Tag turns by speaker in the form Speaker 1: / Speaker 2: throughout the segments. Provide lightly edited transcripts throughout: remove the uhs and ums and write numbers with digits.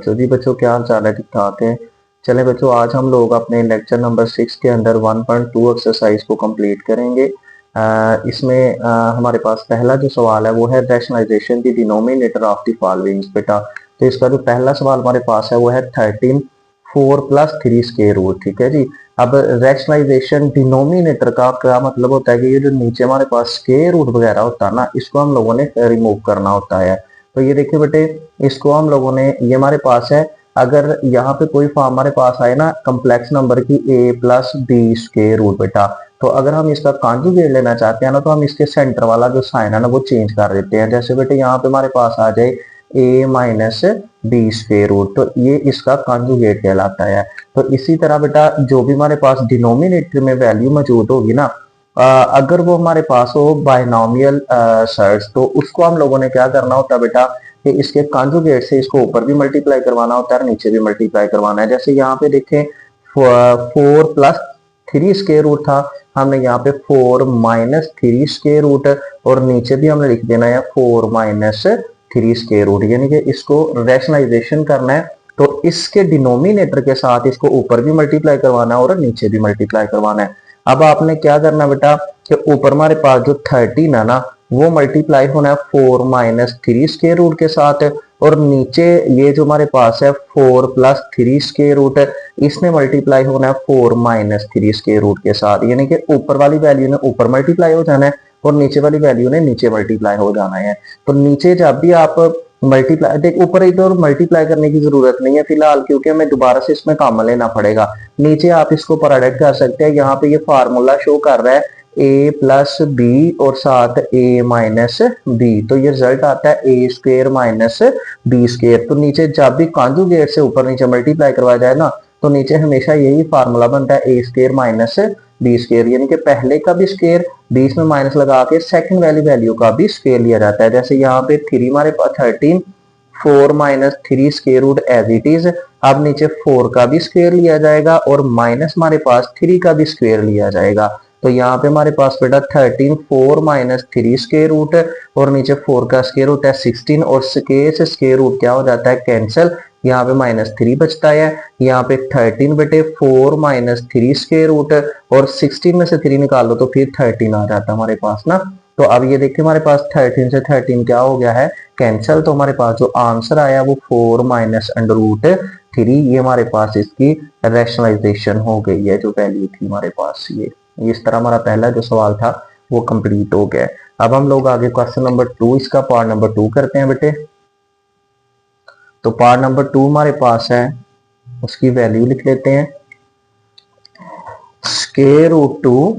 Speaker 1: बच्चों जी, बच्चों क्या हाल चाल है? ठीक ठाक है। चलें बच्चों, आज हम लोग अपने लेक्चर नंबर 6 के अंदर 1.2 एक्सरसाइज को कंप्लीट करेंगे। इसमें हमारे पास पहला जो सवाल है वो है rationalization the denominator of the followings. बेटा, तो इसका जो पहला सवाल हमारे पास है वो है 13 4 प्लस 3 स्क्वायर रूट। ठीक है जी। अब रैशनलाइजेशन डिनोमिनेटर का क्या मतलब होता है कि ये जो नीचे हमारे पास स्क्वायर रूट वगैरह होता है ना, इसको हम लोगों ने रिमूव करना होता है। तो ये देखिए बेटे, इसको हम लोगों ने, ये हमारे पास है, अगर यहाँ पे कोई फॉर्म हमारे पास आए ना कम्प्लेक्स नंबर की a plus B square root बेटा, तो अगर हम इसका कॉन्जुगेट लेना चाहते हैं ना, तो हम इसके सेंटर वाला जो साइन है ना वो चेंज कर देते हैं। जैसे बेटे यहाँ पे हमारे पास आ जाए a minus B square root, तो ये इसका कॉन्जुगेट कहलाता है। तो इसी तरह बेटा जो भी हमारे पास डिनोमिनेटर में वैल्यू मौजूद होगी ना, अगर वो हमारे पास हो बाइनोमियल सर्ट्स, तो उसको हम लोगों ने क्या करना होता है बेटा कि इसके कॉन्जुगेट से इसको ऊपर भी मल्टीप्लाई करवाना होता है और नीचे भी मल्टीप्लाई करवाना है। जैसे यहाँ पे देखें 4 प्लस 3 स्क्वायर रूट था, हमने यहाँ पे 4 माइनस 3 स्क्वायर रूट, और नीचे भी हमने लिख देना है 4 माइनस 3 स्क्वायर रूट, यानी कि इसको रैशनलाइजेशन करना है। तो इसके डिनोमिनेटर के साथ इसको ऊपर भी मल्टीप्लाई करवाना है और नीचे भी मल्टीप्लाई करवाना है। अब आपने क्या करना है बेटा कि ऊपर हमारे पास जो 13 है ना वो मल्टीप्लाई होना है 4 माइनस 3 स्क्वायर रूट के साथ, और नीचे ये जो हमारे पास है 4 प्लस 3 स्क्वायर रूट, इसमें मल्टीप्लाई होना है 4 माइनस 3 स्क्वायर रूट के साथ, यानी कि ऊपर वाली वैल्यू ने ऊपर मल्टीप्लाई हो जाना है और नीचे वाली वैल्यू ने नीचे मल्टीप्लाई हो जाना है। तो नीचे जब भी आप मल्टीप्लाई, देख ऊपर इधर मल्टीप्लाई करने की जरूरत नहीं है फिलहाल, क्योंकि हमें दोबारा से इसमें काम लेना पड़ेगा। नीचे आप इसको प्रोडक्ट कर सकते हैं। यहाँ पे ये फार्मूला शो कर रहा है a प्लस बी और साथ a माइनस बी, तो ये रिजल्ट आता है a square minus B square. तो नीचे जब भी कॉन्जुगेट से ऊपर नीचे मल्टीप्लाई करवाया जाए ना, तो नीचे हमेशा यही फार्मूला बनता है a square minus B square, यानी कि पहले का भी स्क्वेयर बीच में माइनस लगा के सेकंड वाली वैल्यू का भी स्क्वेयर लिया जाता है। जैसे यहाँ पे 3 हमारे पास 13 4 minus 3 square root as it is, अब नीचे 4 का भी स्क्वेयर लिया जाएगा और माइनस हमारे पास 3 का भी स्क्वेयर लिया जाएगा। तो यहाँ पे हमारे पास बेटा 13 4 माइनस 3 स्क्वेयर रूट और नीचे 4 का स्क्वेयर रूट है 16, और स्क्वेयर से स्क्वेयर रूट क्या हो जाता है कैंसिल, यहाँ पे माइनस 3 बचता है। यहाँ पे 13 बेटे 4 माइनस 3 स्क्वेयर रूट और 16 में से 3 निकाल लो तो फिर 13 आ जाता है हमारे पास ना। तो अब ये देखिए हमारे पास 13 से 13 क्या हो गया है कैंसिल, तो हमारे पास जो आंसर आया वो 4 माइनस अंडर रूट 3, ये हमारे पास इसकी रैशनलाइजेशन हो गई है, जो वैल्यू थी हमारे पास ये। इस तरह हमारा पहला जो सवाल था वो कंप्लीट हो गया। अब हम लोग आगे क्वेश्चन नंबर 2, इसका पार्ट नंबर 2 करते हैं बेटे। तो पार्ट नंबर 2 हमारे पास है, उसकी वैल्यू लिख लेते हैं, square root 2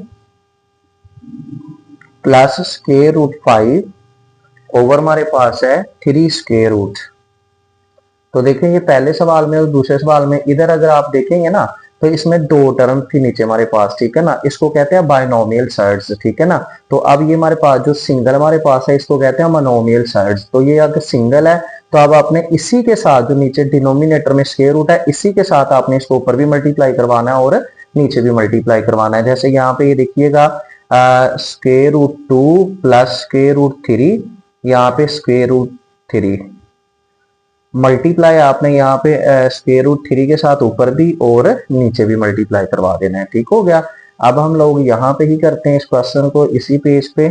Speaker 1: plus square root 5 over हमारे पास है 3 स्क्वायर रूट। तो देखें ये पहले सवाल में और दूसरे सवाल में, इधर अगर आप देखेंगे ना तो इसमें दो टर्म थी नीचे हमारे पास, ठीक है ना, इसको कहते हैं बाइनोमियल सर्ट्स, ठीक है ना। तो अब ये हमारे पास जो सिंगल हमारे पास है इसको कहते हैं मोनोमियल सर्ट्स। तो ये अगर सिंगल है तो अब आपने इसी के साथ जो नीचे डिनोमिनेटर में स्क्वायर रूट है इसी के साथ आपने इसको ऊपर भी मल्टीप्लाई करवाना है और नीचे भी मल्टीप्लाई करवाना है। जैसे यहाँ पे ये देखिएगा square root 2 plus square root 3, यहाँ पे स्क्वायर रूट 3 मल्टीप्लाई आपने यहाँ पे स्क्वायर रूट 3 के साथ ऊपर भी और नीचे भी मल्टीप्लाई करवा देना है, ठीक हो गया। अब हम लोग यहाँ पे ही करते हैं इस क्वेश्चन को इसी पेज पे।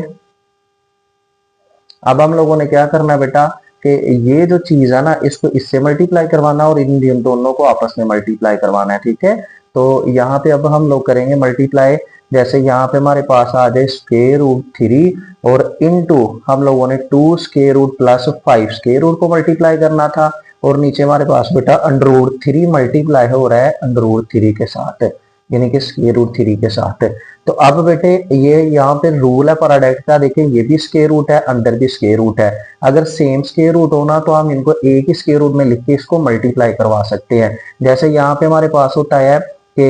Speaker 1: अब हम लोगों ने क्या करना है बेटा कि ये जो चीज है ना इसको इससे मल्टीप्लाई करवाना और इन दोनों को आपस में मल्टीप्लाई करवाना है, ठीक है। तो यहाँ पे अब हम लोग करेंगे मल्टीप्लाई। जैसे यहाँ पे हमारे पास आ जाए स्क्वायर रूट 3 और इनटू हम लोगों ने 2 square root plus 5 square root को मल्टीप्लाई करना था, और नीचे हमारे पास बेटा अंडर रूट 3 मल्टीप्लाई हो रहा है अंडर रूट 3 के साथ, यानी कि स्क्वायर रूट 3 के साथ। तो अब बेटे ये यहाँ पे रूल है प्रोडक्ट का, देखिए ये भी स्क्वायर रूट है अंदर भी स्क्वायर रूट है। अगर सेम स्क्वायर रूट होना तो हम इनको एक ही स्क्वायर रूट में लिख के इसको मल्टीप्लाई करवा सकते हैं। जैसे यहाँ पे हमारे पास होता है कि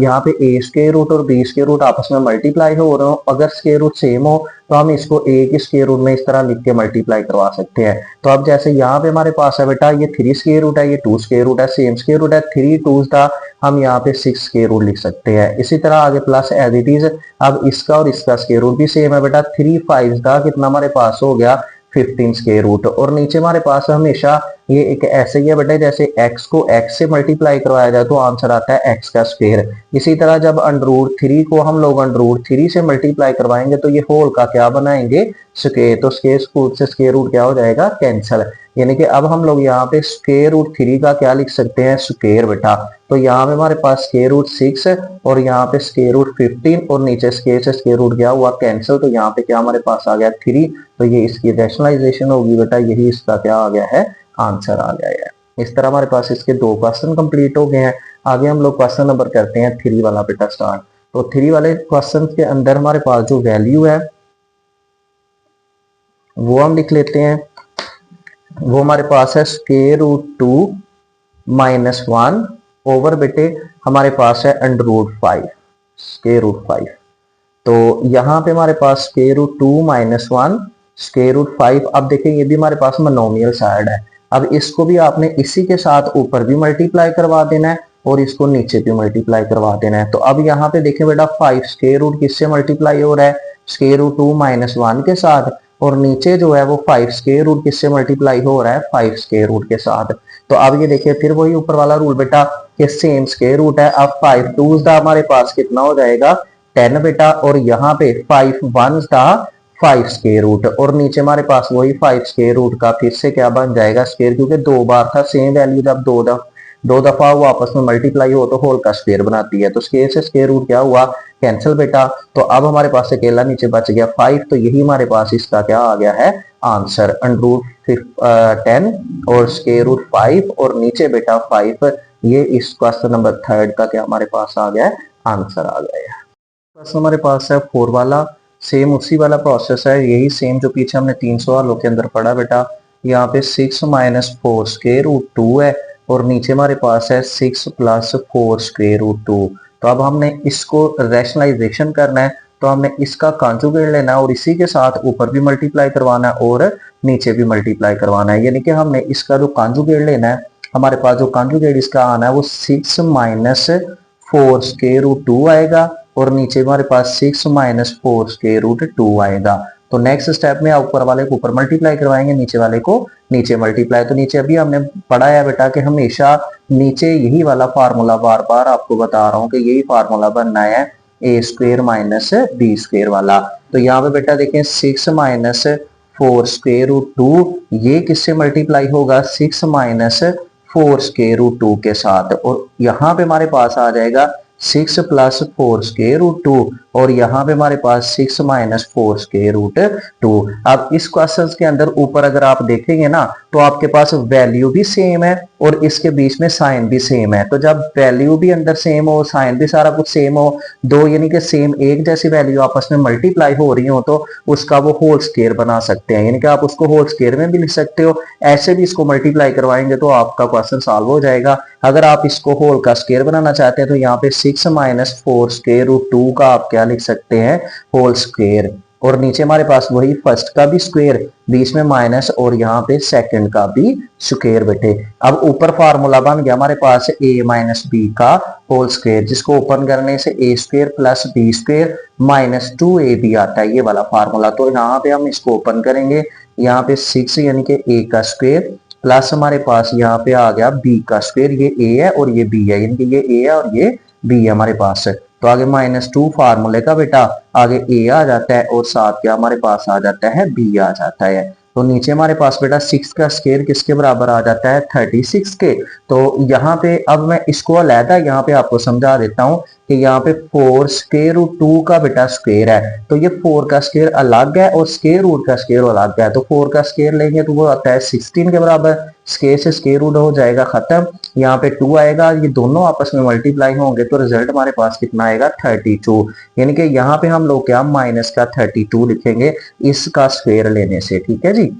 Speaker 1: यहाँ पे ए स्क्वायर रूट और बी स्क्वायर रूट आपस में मल्टीप्लाई हो रहे हो, अगर स्क्वायर रूट सेम हो तो हम इसको एक ही स्क्वायर रूट में इस तरह लिख के मल्टीप्लाई करवा सकते हैं। तो अब जैसे यहाँ पे हमारे पास है बेटा ये 3 स्क्वायर रूट है, ये 2 स्क्वायर रूट है, सेम स्क्वायर रूट है, 3 2 था, हम यहाँ पे 6 स्क्वायर रूट लिख सकते हैं। इसी तरह आगे प्लस एज इट इज, अब इसका और इसका स्क्वायर रूट भी सेम है बेटा, 3 5 था, कितना हमारे पास हो गया 15 स्क्वायर रूट, और नीचे हमारे पास हमेशा ये एक ऐसे ही है बेटा, जैसे x को x से मल्टीप्लाई करवाया जाए तो आंसर आता है x का स्क्वायर। इसी तरह जब √3 को हम लोग √3 से मल्टीप्लाई करवाएंगे तो ये होल का क्या बनाएंगे, स्क्वायर। तो स्क्वायर रूट से स्क्वायर रूट क्या हो जाएगा, कैंसिल। यानी कि अब हम लोग यहाँ पे √3 का क्या लिख सकते हैं, स्क्वायर बेटा। तो यहाँ पे हमारे पास √6 और यहाँ पे √15 और नीचे स्क्वायर से स्क्वायर रूट क्या हुआ, कैंसिल। तो यहाँ पे क्या हमारे पास आ गया 3। तो ये इसकी रैशनलाइजेशन होगी बेटा, यही इसका क्या आ गया है, आंसर आ गया है। इस तरह हमारे पास इसके 2 क्वेश्चन कंप्लीट हो गए हैं। आगे हम लोग क्वेश्चन नंबर करते हैं 3 वाला बेटा स्टार्ट। तो 3 वाले क्वेश्चन के अंदर हमारे पास जो वैल्यू है वो हम लिख लेते हैं। वो हमारे पास है √2 - 1 ओवर बेटे हमारे पास है √5, √5। तो यहाँ पे हमारे पास √2 - 1 √5। अब देखें ये भी हमारे पास मोनोमियल साइड है। अब इसको भी आपने इसी के साथ ऊपर भी मल्टीप्लाई करवा देना है और इसको नीचे भी मल्टीप्लाई करवा देना है। तो अब यहाँ पे देखें बेटा 5 स्क्वायर रूट किससे मल्टीप्लाई हो रहा है, √2 - 1 के साथ, और नीचे जो है वो 5 स्क्वायर रूट किससे मल्टीप्लाई हो रहा है, 5 स्क्वायर रूट के साथ। तो अब ये देखिए फिर वही ऊपर वाला रूल बेटा कि सेम स्क्वायर रूट है। अब 5 2s का हमारे पास कितना हो जाएगा, 10 बेटा, और यहाँ पे 5 1s का 5 स्क्वायर रूट, और नीचे हमारे पास वही 5 स्क्वायर रूट का फिर से क्या बन जाएगा, स्क्वायर, क्योंकि 2 बार था सेम वैल्यू। जब दो दफा वो आपस में मल्टीप्लाई हो तो होल का स्क्वायर बनाती है। तो स्क्वायर से स्क्वायर रूट क्या हुआ, कैंसिल बेटा। तो अब हमारे पास अकेला नीचे बच गया 5। तो यही हमारे पास इसका क्या आ गया है, आंसर √10 और √5 और नीचे बेटा 5। ये इस क्वेश्चन नंबर 3 का क्या हमारे पास आ गया है, आंसर आ गया है। क्वेश्चन हमारे पास है 4 वाला। सेम उसी वाला प्रोसेस है, यही सेम जो पीछे हमने 3 सवालों के अंदर पढ़ा बेटा। यहाँ पे 6 - 4 √2 है और नीचे हमारे पास है 6 + 4 √2। तो अब हमने इसको रैशनलाइजेशन करना है, तो हमने इसका कॉन्जुगेट लेना है और इसी के साथ ऊपर भी मल्टीप्लाई करवाना है और नीचे भी मल्टीप्लाई करवाना है। यानी कि हमने इसका जो कॉन्जुगेट लेना है, हमारे पास जो कॉन्जुगेट इसका आना है वो 6 - 4 √2 आएगा और नीचे हमारे पास 6 - 4 √2 आएगा। तो नेक्स्ट स्टेप में ऊपर वाले को ऊपर मल्टीप्लाई करवाएंगे, नीचे वाले को नीचे मल्टीप्लाई। तो नीचे अभी हमने पढ़ा है बेटा कि हमेशा नीचे यही वाला फार्मूला, बार बार आपको बता रहा हूं कि यही फार्मूला बनना है, a² - b² वाला। तो यहाँ पे बेटा देखें 6 - 4 √2 ये किससे मल्टीप्लाई होगा, 6 - 4 √2 के साथ, और यहाँ पे हमारे पास आ जाएगा 6 + 4 √2 और यहाँ पे हमारे पास 6 - 4 √2। अब इस क्वेश्चन के अंदर ऊपर अगर आप देखेंगे ना तो आपके पास वैल्यू भी सेम है और इसके बीच में साइन भी सेम है। तो जब वैल्यू भी अंदर सेम हो, साइन भी सारा कुछ सेम हो, दो यानी कि सेम एक जैसी वैल्यू आपस में मल्टीप्लाई हो रही हो, तो उसका वो होल स्क्वायर बना सकते हैं। यानी कि आप उसको होल स्क्वायर में भी लिख सकते हो, ऐसे भी इसको मल्टीप्लाई करवाएंगे तो आपका क्वेश्चन सॉल्व हो जाएगा। अगर आप इसको होल का स्क्वायर बनाना चाहते हैं तो यहाँ पे 6 - 4 √2 का आप क्या लिख सकते हैं, होल स्क्वायर, और नीचे हमारे पास वही फर्स्ट का भी स्क्वायर, बीच में माइनस, और यहाँ पे सेकंड का भी स्क्वायर बेटे। अब ऊपर फार्मूला बन गया हमारे पास a - b का होल स्क्वायर, जिसको ओपन करने से a² + b² - 2ab आता है, ये वाला फार्मूला। तो यहाँ पे हम इसको ओपन करेंगे, यहाँ पे 6 यानी कि a का स्क्वायर प्लस हमारे पास यहाँ पे आ गया b का स्क्वायर, ये a है और ये b है, यानी कि ये a है और ये b है हमारे पास। तो आगे -2 फार्मूले का बेटा आगे a आ जाता है और साथ क्या हमारे पास आ जाता है, b आ जाता है। तो नीचे हमारे पास बेटा 6 का स्क्वायर किसके बराबर आ जाता है, 36 के। तो यहाँ पे अब मैं इसको अलहदा यहाँ पे आपको समझा देता हूँ कि यहाँ पे 4 √2 का बेटा स्क्वायर है, तो ये 4 का स्क्वायर अलग है और स्क्वायर रूट का स्क्वायर अलग है। तो 4 का स्क्वायर लेंगे तो वो आता है 16 के बराबर, स्क्वायर से स्क्वायर रूट हो जाएगा खत्म, यहाँ पे 2 आएगा, ये दोनों आपस में मल्टीप्लाई होंगे तो रिजल्ट हमारे पास कितना आएगा, 32। यानी कि यहाँ पे हम लोग क्या माइनस का 32 लिखेंगे इसका स्क्वायर लेने से, ठीक है जी।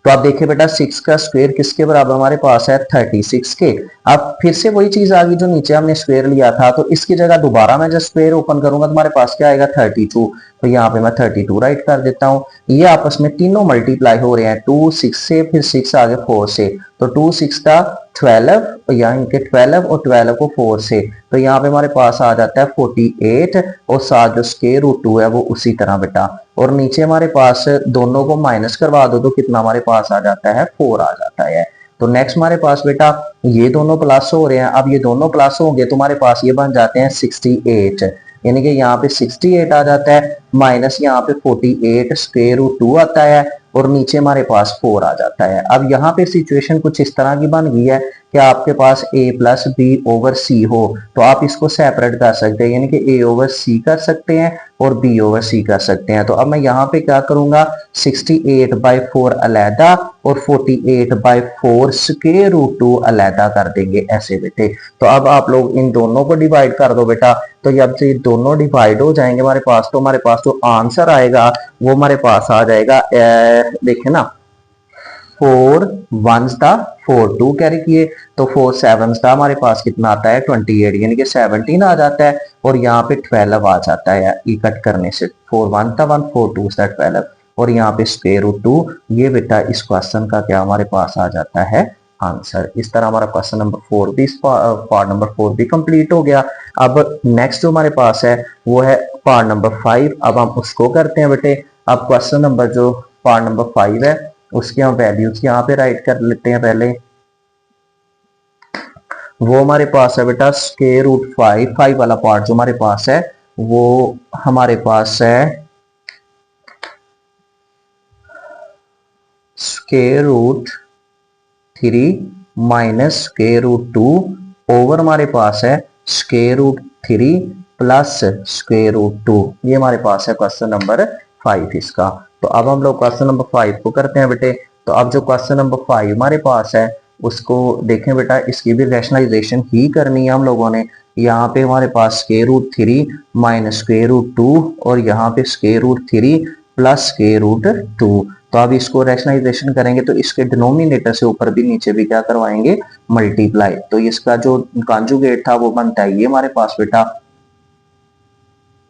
Speaker 1: तो आप देखिए बेटा 6 का स्क्वायर किसके बराबर हमारे पास है, 36 के। अब फिर से वही चीज आ गई जो नीचे हमने स्क्वायर लिया था, तो इसकी जगह दोबारा मैं जब स्क्वायर ओपन करूंगा तो हमारे पास क्या आएगा, 32। तो यहाँ पे मैं 32 राइट कर देता हूँ। ये आपस में तीनों मल्टीप्लाई हो रहे हैं, 2 6 से, फिर 6 आगे 4 से, तो 2 6 का 12, यहाँ के 12 और 12 को 4 से, तो यहाँ पे हमारे पास आ जाता है 48 और साथ जो स्क्वायर रूट 2 है वो उसी तरह बेटा, और नीचे हमारे पास दोनों को माइनस करवा दो तो कितना हमारे पास आ जाता है, 4 आ जाता है। तो नेक्स्ट हमारे पास बेटा ये दोनों प्लस हो रहे हैं, अब ये दोनों प्लस होंगे तो हमारे पास ये बन जाते हैं 68, यानी कि यहाँ पे 68 आ जाता है, माइनस यहाँ पे 48 स्क्वायर रूट 2 आता है, और नीचे हमारे पास 4 आ जाता है। अब यहाँ पे सिचुएशन कुछ इस तरह की बन गई है कि आपके पास a प्लस बी ओवर सी हो, तो आप इसको सेपरेट कर सकते हैं, यानी कि a ओवर सी कर सकते हैं और b ओवर सी कर सकते हैं। तो अब मैं यहाँ पे क्या करूंगा, 68/4 अलहदा और 48/4 स्क्वायर रूट 2 अलहदा कर देंगे ऐसे बेटे। तो अब आप लोग इन दोनों को डिवाइड कर दो बेटा, तो जब से दोनों डिवाइड हो जाएंगे हमारे पास, तो हमारे पास जो आंसर आएगा वो हमारे पास आ जाएगा, देखें ना, 4 1 था 4 2 कैरी किए, तो 4 7 था हमारे पास कितना आता है 28, यानी कि 17 आ जाता है, और यहाँ पे 12 आ जाता है ई कट करने से। 4 1 था 1, 4 2 था 12, और यहाँ पे स्क्वायर रूट 2, ये बेटा इस क्वेश्चन का क्या हमारे पास आ जाता है आंसर। इस तरह हमारा क्वेश्चन नंबर 4 भी, पार्ट नंबर 4 भी कंप्लीट हो गया। अब नेक्स्ट जो हमारे पास है वो है पार्ट नंबर 5, अब हम उसको करते हैं बेटे। अब क्वेश्चन नंबर जो पार्ट नंबर 5 है उसकी हम वैल्यूज यहाँ पे राइट कर लेते हैं पहले। वो हमारे पास है बेटा स्क्वायर रूट 5 वाला पार्ट जो हमारे पास है वो हमारे पास है square root 3 minus square root 2 over हमारे पास है square root 3 plus square root 2। ये हमारे पास है क्वेश्चन नंबर 5 इसका। तो अब हम लोग क्वेश्चन नंबर 5 को करते हैं बेटे। तो अब जो क्वेश्चन नंबर 5 हमारे पास है उसको देखें बेटा, इसकी भी रैशनलाइजेशन ही करनी है हम लोगों ने। यहाँ पे हमारे पास square root 3 minus square root 2 और यहाँ पे square root 3 plus square root 2। तो अब इसको रैशनलाइजेशन करेंगे तो इसके डिनोमिनेटर से ऊपर भी नीचे भी क्या करवाएंगे, मल्टीप्लाई। तो इसका जो कॉन्जुगेट था वो बनता है ये हमारे पास बेटा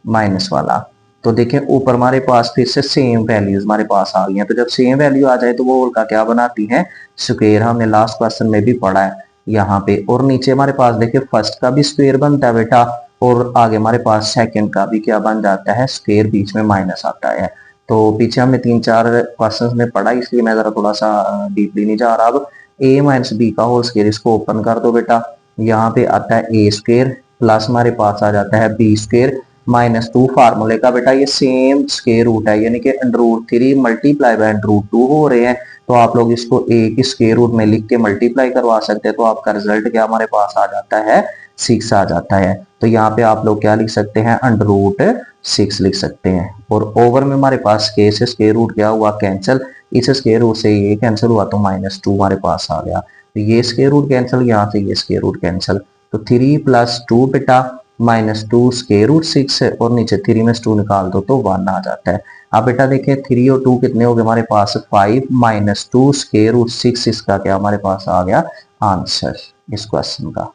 Speaker 1: माइनस वाला। तो देखें ऊपर हमारे पास फिर से सेम वैल्यूज हमारे पास आ गई हैं, तो जब सेम वैल्यू आ जाए तो वो उनका क्या बनाती है, स्क्वायर। हमने लास्ट क्वेश्चन में भी पढ़ा है यहाँ पे। और नीचे हमारे पास देखिए फर्स्ट का भी स्क्वायर बनता है बेटा, और आगे हमारे पास सेकंड का भी क्या बन जाता है, स्क्वायर, बीच में माइनस आता है। तो पीछे हमने 3-4 क्वेश्चन में पढ़ा, इसलिए मैं जरा थोड़ा सा डीपली नहीं जा रहा। अब a माइनस बी का होल स्क्वायर, इसको ओपन कर दो बेटा। यहाँ पे आता है a स्क्वायर प्लस हमारे पास आ जाता है b स्क्वायर माइनस 2 फार्मूले का बेटा ये सेम स्क्वायर रूट है, यानी कि √3 मल्टीप्लाई बाय √2 हो रहे हैं। तो आप लोग इसको a की स्क्वायर रूट में लिख के मल्टीप्लाई करवा सकते हैं, तो आपका रिजल्ट क्या हमारे पास आ जाता है 6 आ जाता है। तो यहाँ पे आप लोग क्या लिख सकते हैं, √6 लिख सकते हैं। और ओवर में हमारे पास k से स्क्वायर रूट क्या हुआ, कैंसिल, इस स्क्वायर रूट से ये कैंसिल हुआ तो -2 हमारे पास आ गया। तो ये स्क्वायर रूट कैंसिल, यहाँ से ये स्क्वायर रूट कैंसिल, तो 3 + 2 बेटा -2 स्क्वायर रूट 6 है, और नीचे 3 में से 2 निकाल दो तो 1 आ जाता है। अब बेटा देखें 3 और 2 कितने हो गए हमारे पास, 5 - 2 स्क्वायर रूट 6, इसका क्या हमारे पास आ गया आंसर इस क्वेश्चन का।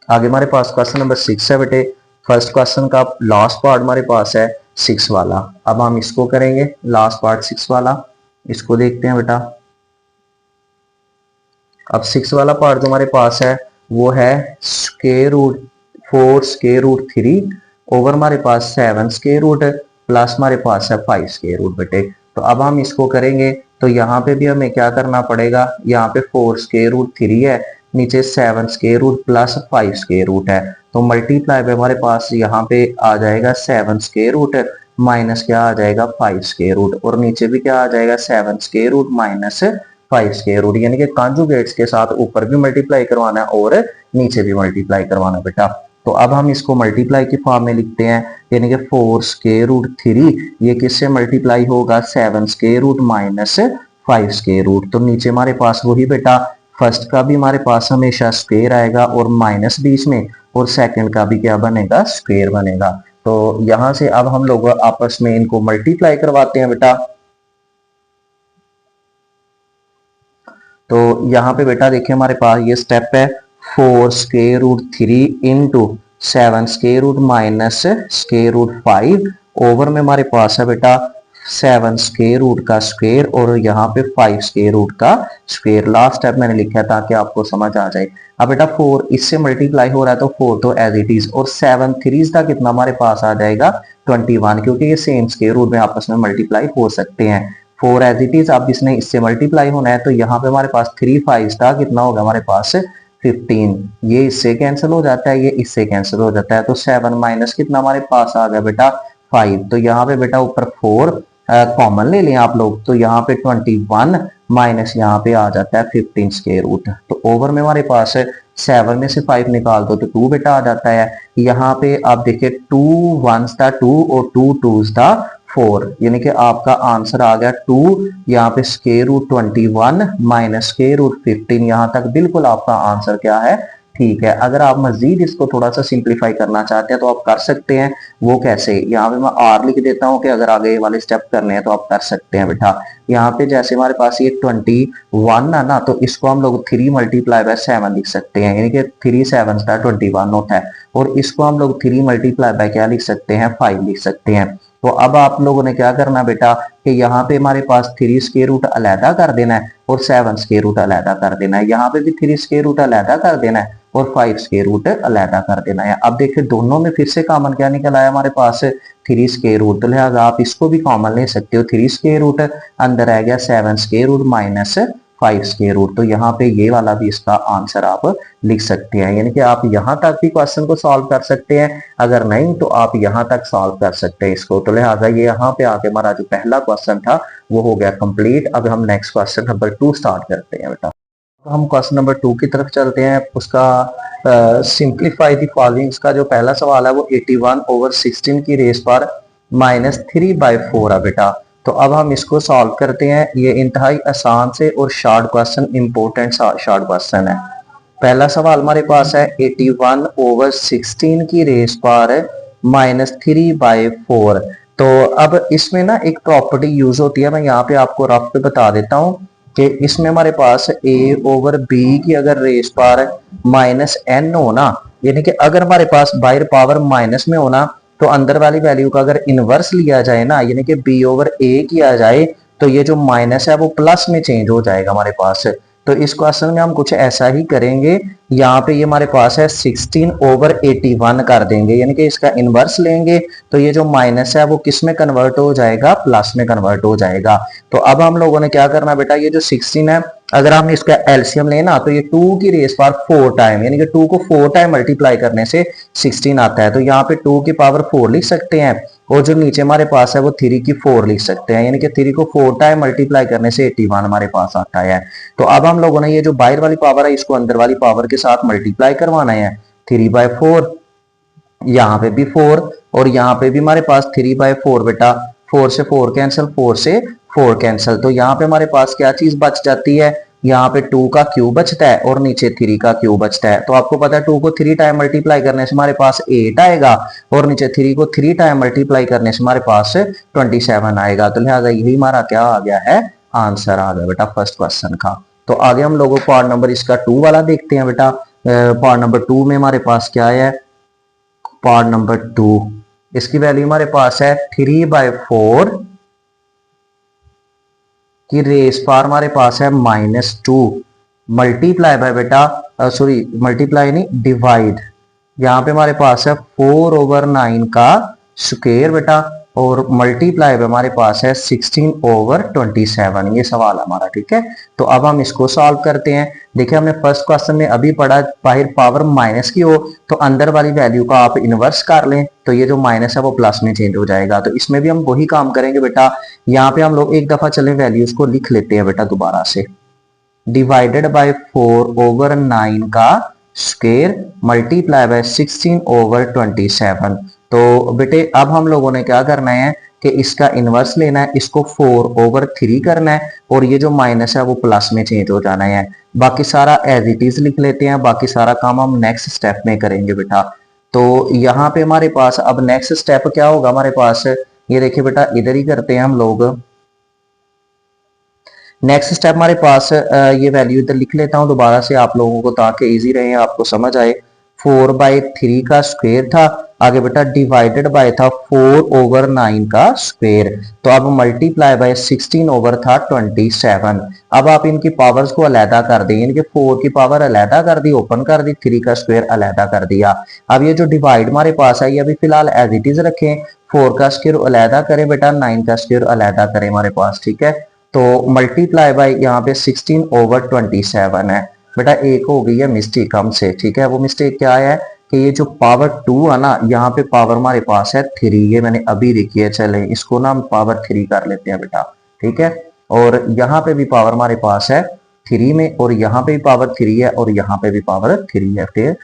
Speaker 1: आगे हमारे पास क्वेश्चन नंबर 6 है बेटे। फर्स्ट क्वेश्चन का लास्ट पार्ट हमारे पास है 6 वाला। अब हम इसको करेंगे लास्ट पार्ट 6 वाला, इसको देखते हैं बेटा। अब 6 वाला पार्ट जो हमारे पास है वो है square root 4 square root 3 over हमारे पास 7 स्क्वायर रूट प्लस हमारे पास है 5 स्क्वायर रूट बेटे। तो अब हम इसको करेंगे तो यहाँ पे भी हमें क्या करना पड़ेगा, यहाँ पे 4 स्क्वायर रूट 3 है, नीचे 7 square root plus 5 square root है, तो मल्टीप्लाई पे हमारे पास यहाँ पे आ जाएगा 7 स्क्वायर रूट माइनस क्या आ जाएगा 5 स्क्वायर रूट, और नीचे भी क्या आ जाएगा 7 square root minus 5 square root, यानी कि कॉन्जुगेट्स के साथ ऊपर भी मल्टीप्लाई करवाना है और नीचे भी मल्टीप्लाई करवाना बेटा। तो अब हम इसको मल्टीप्लाई की फॉर्म में लिखते हैं, यानी कि 4 स्क्वायर रूट 3 ये किससे मल्टीप्लाई होगा, 7 square root minus 5 square root. तो नीचे हमारे पास वही बेटा, फर्स्ट का भी हमारे पास हमेशा स्क्वायर आएगा और माइनस बीच में, और सेकंड का भी क्या बनेगा, स्क्वायर बनेगा। तो यहां से अब हम लोग आपस में इनको मल्टीप्लाई करवाते हैं बेटा। तो यहाँ पे बेटा देखिए हमारे पास ये स्टेप है, 4 square root 3 into 7 square root minus square root 5 over में हमारे पास है बेटा 7 स्क्वायर रूट का स्क्वायर और यहाँ पे 5 स्क्वायर रूट का स्क्वायर। लास्ट स्टेप मैंने लिखा है ताकि आपको समझ आ जाए। अब बेटा 4 इससे मल्टीप्लाई हो रहा है तो 4 तो एज इट इज, और 7 3 का कितना हमारे पास आ जाएगा 21, क्योंकि ये सेम स्क्वायर रूट में आपस में मल्टीप्लाई हो सकते हैं। 4 एज इट इज, अब इसने इससे मल्टीप्लाई होना है, तो यहाँ पे हमारे पास 3 5 था, कितना होगा हमारे पास 15। ये इससे कैंसिल हो जाता है, ये इससे कैंसिल हो जाता है, तो 7 माइनस कितना हमारे पास आ गया बेटा 5। तो यहाँ पे बेटा ऊपर 4 कॉमन ले लें आप लोग, तो यहाँ पे 21 माइनस यहाँ पे आ जाता है 15 स्क्वायर रूट। तो ओवर में हमारे पास 7 में से 5 निकाल दो तो 2 बेटा आ जाता है। यहाँ पे आप देखिए 2 1s था 2 और 2 2s था 4, यानी कि आपका आंसर आ गया 2, यहाँ पे square root 21 minus square root 15। यहाँ तक बिल्कुल आपका आंसर क्या है, ठीक है। अगर आप मजीद इसको थोड़ा सा सिंप्लीफाई करना चाहते हैं तो आप कर सकते हैं। वो कैसे, यहाँ पे मैं आर लिख देता हूँ कि अगर आगे वाले स्टेप करने हैं तो आप कर सकते हैं बेटा। यहाँ पे जैसे हमारे पास ये 21 है ना, तो इसको हम लोग 3 मल्टीप्लाई बाय 7 लिख सकते हैं, यानी कि 3 7 का 21 होता है। और इसको हम लोग 3 मल्टीप्लाई बाय क्या लिख सकते हैं, 5 लिख सकते हैं। तो अब आप लोगों ने क्या करना बेटा कि यहाँ पे हमारे पास 3 स्क्वायर रूट अलहदा कर देना है और 7 स्क्वायर रूट अलहदा कर देना है। यहाँ पे भी 3 स्क्वायर रूट अलहदा कर देना है और 5 स्क्वायर रूट अलहदा कर देना है। अब देखिए दोनों में फिर से कॉमन क्या निकल आया हमारे पास 3 स्क्वायर रूट, तो लिहाजा आप इसको भी कॉमन ले सकते हो। 3 स्क्वायर रूट अंदर आ गया 7 square root minus 5 square root. तो यहाँ पे ये वाला भी इसका आंसर आप लिख सकते हैं, यानी कि आप यहाँ तक भी क्वेश्चन को सॉल्व कर सकते हैं, अगर नहीं तो आप यहाँ तक सॉल्व कर सकते हैं इसको। तो लिहाजा ये यहाँ पे आके हमारा जो पहला क्वेश्चन था वो हो गया कंप्लीट। अब हम नेक्स्ट क्वेश्चन नंबर 2 स्टार्ट करते हैं बेटा। तो हम क्वेश्चन नंबर 2 की तरफ चलते हैं। उसका सिंप्लीफाई द फॉलोइंग का जो पहला सवाल है वो 81/16 की रेस पर -3/4 है बेटा। तो अब हम इसको सॉल्व करते हैं। ये इंतहाई आसान से और short question, important short question है। पहला सवाल हमारे पास है 81/16 की रेस पर -3/4। तो अब इसमें ना एक प्रॉपर्टी यूज होती है, मैं यहाँ पे आपको रफ पे बता देता हूँ कि इसमें हमारे पास a/b की अगर रेस पर -n होना, यानी कि अगर हमारे पास बाहर पावर माइनस में होना तो अंदर वाली वैल्यू का अगर इनवर्स लिया जाए ना, यानी कि b/a किया जाए, तो ये जो माइनस है वो प्लस में चेंज हो जाएगा हमारे पास। तो इस क्वेश्चन में हम कुछ ऐसा ही करेंगे। यहाँ पे ये हमारे पास है 16/81 कर देंगे, यानी कि इसका इनवर्स लेंगे तो ये जो माइनस है वो किस में कन्वर्ट हो जाएगा, प्लस में कन्वर्ट हो जाएगा। तो अब हम लोगों ने क्या करना बेटा, ये जो 16 है अगर हम इसका एलसीएम लेना तो ये 2 की रेस पर 4 टाइम, यानी कि 2 को 4 टाइम मल्टीप्लाई करने से 16 आता है। तो यहाँ पे 2 की पावर 4 लिख सकते हैं और जो नीचे हमारे पास है वो 3 की 4 लिख सकते हैं, यानी कि 3 को 4 टाइम मल्टीप्लाई करने से 81 हमारे पास आता है। तो अब हम लोगों ने ये जो बाहर वाली पावर है इसको अंदर वाली पावर के साथ मल्टीप्लाई करवाना है। 3/4, यहाँ पे भी 4 और यहाँ पे भी हमारे पास 3/4 बेटा। 4 से 4 कैंसिल, 4 से 4 कैंसिल, तो यहाँ पे हमारे पास क्या चीज बच जाती है, यहाँ पे 2 का क्यूब बचता है और नीचे 3 का क्यूब बचता है। तो आपको पता है 2 को 3 टाइम मल्टीप्लाई करने से हमारे पास 8 आएगा और नीचे 3 को 3 टाइम मल्टीप्लाई करने से हमारे पास 27 आएगा। तो लिहाजा यही हमारा क्या आ गया है, आंसर आ गया बेटा फर्स्ट क्वेश्चन का। तो आगे हम लोगों पार्ट नंबर इसका 2 वाला देखते हैं बेटा। पार्ट नंबर 2 में हमारे पास क्या है, पार्ट नंबर 2 इसकी वैल्यू हमारे पास है 3/4 की रेस पार हमारे पास है -2 मल्टीप्लाई बाय बेटा, सॉरी मल्टीप्लाई नहीं डिवाइड, यहाँ पे हमारे पास है 4/9 का स्क्वायर बेटा और मल्टीप्लाई हमारे पास है 16/27। ये सवाल हमारा, ठीक है। तो अब हम इसको सॉल्व करते हैं। देखिए हमने फर्स्ट क्वेश्चन में अभी पढ़ा बाहर पावर माइनस की हो तो अंदर वाली वैल्यू का आप इनवर्स कर लें तो ये जो माइनस है वो प्लस में चेंज हो जाएगा। तो इसमें भी हम वही काम करेंगे बेटा। यहाँ पे हम लोग एक दफा चले वैल्यूज को लिख लेते हैं बेटा दोबारा से। डिवाइडेड बाय 4/9 का स्क्वायर मल्टीप्लाई बाय 16/27। तो बेटे अब हम लोगों ने क्या करना है कि इसका इनवर्स लेना है, इसको 4/3 करना है और ये जो माइनस है वो प्लस में चेंज हो जाना है। बाकी सारा एज इट इज लिख लेते हैं, बाकी सारा काम हम नेक्स्ट स्टेप में करेंगे बेटा। तो यहाँ पे हमारे पास अब नेक्स्ट स्टेप क्या होगा हमारे पास, ये देखिए बेटा इधर ही करते हैं हम लोग। नेक्स्ट स्टेप हमारे पास ये वैल्यू इधर लिख लेता हूं दोबारा से आप लोगों को ताकि इजी रहे, आपको समझ आए। 4/3 का स्क्वायर था, आगे बेटा डिवाइडेड बाय था 4/9 का स्क्वायर, तो अब मल्टीप्लाई बाय 16 ओवर था 27। अब आप इनकी पावर्स को अलहदा कर दें, इनके 4 की पावर अलहदा कर दी, ओपन कर दी, 3 का स्क्वायर अलहदा कर दिया। अब ये जो डिवाइड हमारे पास है ये अभी फिलहाल एज इट इज रखें, 4 का स्क्वायर अलहदा करें बेटा, 9 का स्क्वायर अलहदा करें हमारे पास, ठीक है। तो मल्टीप्लाई बाय यहाँ पे 16/27 है बेटा, एक हो गई है मिस्टेक हमसे, ठीक है। वो मिस्टेक क्या है कि ये जो पावर 2 है ना, यहाँ पे पावर हमारे पास है 3, ये मैंने अभी लिखी है, चले इसको ना हम पावर 3 कर लेते हैं बेटा, ठीक है। और यहाँ पे भी पावर हमारे पास है 3 में, और यहाँ पे भी पावर 3 है, और यहाँ पे भी पावर 3 है, ठीक है।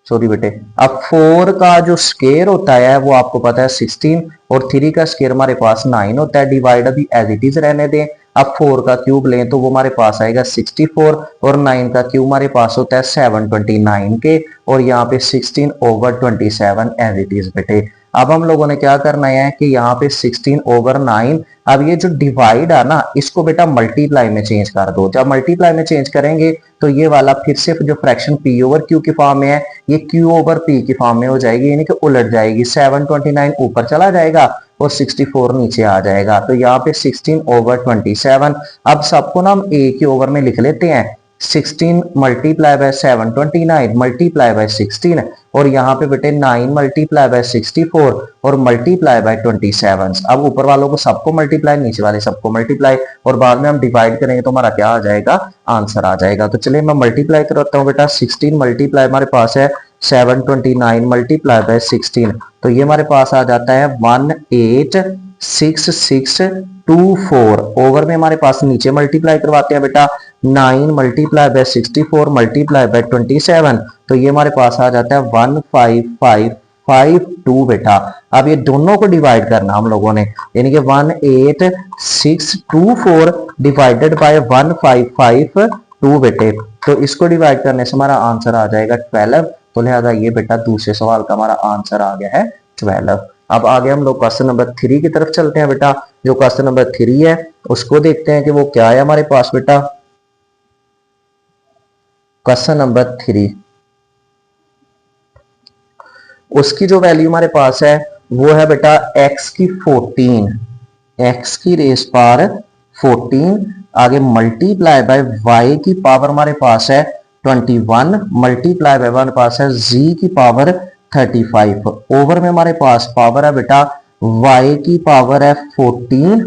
Speaker 1: सॉरी बेटे, अब 4 का जो स्केयर होता है वो आपको पता है 16, और 3 का स्केयर हमारे पास 9 होता है। डिवाइड अभी एज इट इज रहने दें। अब 4 का क्यूब लें तो वो हमारे पास आएगा 64, और 9 का क्यूब हमारे पास होता है 729 के, और यहाँ पे 16/27 एज इट इज बेटे। अब हम लोगों ने क्या करना है कि यहाँ पे 16/9, अब ये जो डिवाइड है ना इसको बेटा मल्टीप्लाई में चेंज कर दो। जब मल्टीप्लाई में चेंज करेंगे तो ये वाला फिर से जो फ्रैक्शन पी ओवर क्यू की फॉर्म में है ये क्यू ओवर पी की फॉर्म में हो जाएगी, यानी कि उलट जाएगी। 729 ऊपर चला जाएगा और 64 नीचे आ जाएगा, तो यहाँ पे 16/27। अब सबको ना हम एक ही ओवर में लिख लेते हैं, 16 मल्टीप्लाई बाय 729 मल्टीप्लाई बाय 16, और यहाँ पे बेटे 9 मल्टीप्लाई बाय 64 और मल्टीप्लाई बाय 27। अब ऊपर वालों को सबको मल्टीप्लाई, नीचे वाले सबको मल्टीप्लाई, और बाद में हम डिवाइड करेंगे तो हमारा क्या आ जाएगा, आंसर आ जाएगा। तो चलिए मैं मल्टीप्लाई करता हूँ बेटा, 16 मल्टीप्लाई हमारे पास है 729 मल्टीप्लाई बाय 16, तो ये हमारे पास आ जाता है 186624। ओवर में हमारे पास नीचे मल्टीप्लाई करवाते हैं बेटा, 9 मल्टीप्लाई बाय 64 मल्टीप्लाई बाय 27, तो ये हमारे पास आ जाता है 15552 बेटा। अब ये दोनों को डिवाइड करना हम लोगों ने, यानी कि 18624 डिवाइडेड बाय 1552 बेटे, तो इसको डिवाइड करने से हमारा आंसर आ जाएगा 12। तो लिहाजा ये बेटा दूसरे सवाल का हमारा आंसर आ गया है 12। अब आगे हम लोग क्वेश्चन नंबर 3 की तरफ चलते हैं बेटा। जो क्वेश्चन नंबर 3 है उसको देखते हैं कि वो क्या है हमारे पास बेटा। क्वेश्चन नंबर 3, उसकी जो वैल्यू हमारे पास है वो है बेटा x की 14, x की रेस पावर 14, आगे मल्टीप्लाई बाय y की पावर हमारे पास है 21, मल्टीप्लाई बाय हमारे पास है z की पावर 35। ओवर में हमारे पास पावर है बेटा y की पावर है 14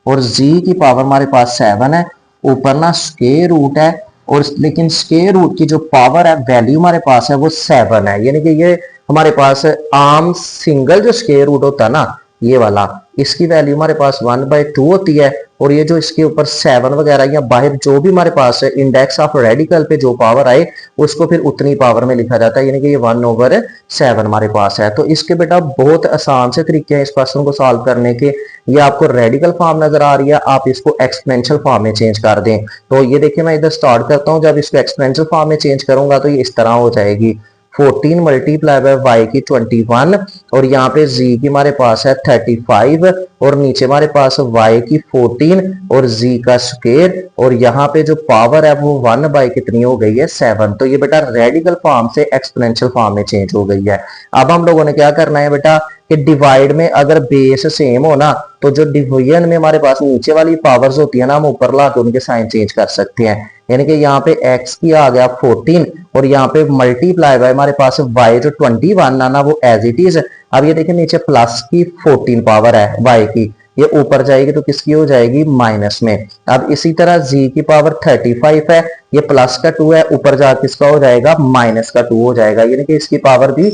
Speaker 1: और z की पावर हमारे पास 7 है। ऊपर ना स्क्वायर रूट है, और लेकिन स्क्वायर रूट की जो पावर है वैल्यू हमारे पास है वो 7 है, यानी कि ये हमारे पास आम सिंगल जो स्क्वायर रूट होता है ना ये वाला, इसकी वैल्यू हमारे पास 1/2 होती है, और ये जो इसके ऊपर 7 वगैरह या बाहर जो भी हमारे पास है इंडेक्स ऑफ रेडिकल पे जो पावर आए उसको फिर उतनी पावर में लिखा जाता है, यानी कि ये 1/7 हमारे पास है। तो इसके बेटा बहुत आसान से तरीके हैं इस क्वेश्चन को सॉल्व करने के। ये आपको रेडिकल फॉर्म नजर आ रही है, आप इसको एक्सपोनेंशियल फॉर्म में चेंज कर दें। तो ये देखिए मैं इधर स्टार्ट करता हूं, जब इसको एक्सपोनेंशियल फॉर्म में चेंज करूंगा तो ये इस तरह हो जाएगी, 14 मल्टीप्लाई बाय y की 21, और यहाँ पे z की हमारे पास है 35, और नीचे हमारे पास y की 14 और z का स्क्वायर, और यहाँ पे जो पावर है वो 1 कितनी हो गई है 7। तो ये बेटा रेडिकल फॉर्म से एक्सपोनेंशियल फॉर्म में चेंज हो गई है। अब हम लोगों ने क्या करना है बेटा कि डिवाइड में अगर बेस सेम हो ना तो जो डिवीजन में हमारे पास नीचे वाली पावर्स होती है ना हम ऊपर ला के उनके साइन चेंज कर सकते हैं, यानी कि यहाँ पे x की आ गया 14 और यहाँ पे मल्टीप्लाई बाय हमारे पास y जो 21 आना वो एज इट इज। अब ये देखिए नीचे प्लस की 14 पावर है y की, ये ऊपर जाएगी तो किसकी हो जाएगी माइनस में। अब इसी तरह z की पावर 35 है, ये प्लस का 2 है, ऊपर जाके इसका हो जाएगा माइनस का 2 हो जाएगा, यानी कि इसकी पावर भी